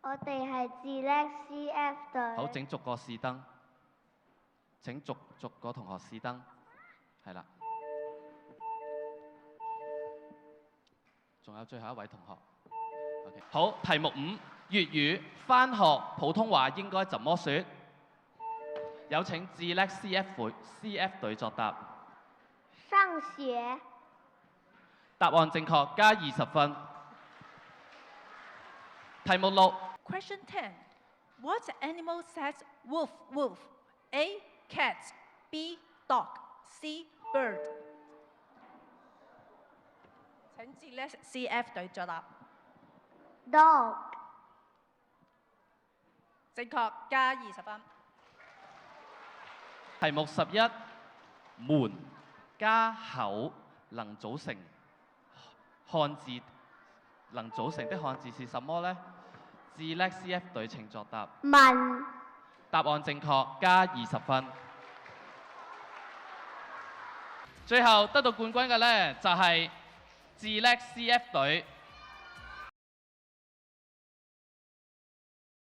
我哋係智叻 CF 隊。好，請逐個試燈。請逐個同學試燈。係啦。仲有最後一位同學。OK。好，題目5，粵語返學普通話應該怎麼說？有請智叻 CF 隊作答。上學。答案正確，加20分。題目6。Question 10. What animal says woof woof? A. Cat. B. Dog. C. Bird. 請智叻 CF 隊作答。Dog。正確，加20分。題目11，門加口能組成漢字，能組成的漢字是什麼呢？智叻 CF 隊請作答。文。答案正確，加20分。最後得到冠軍嘅呢，就係智叻 CF 隊。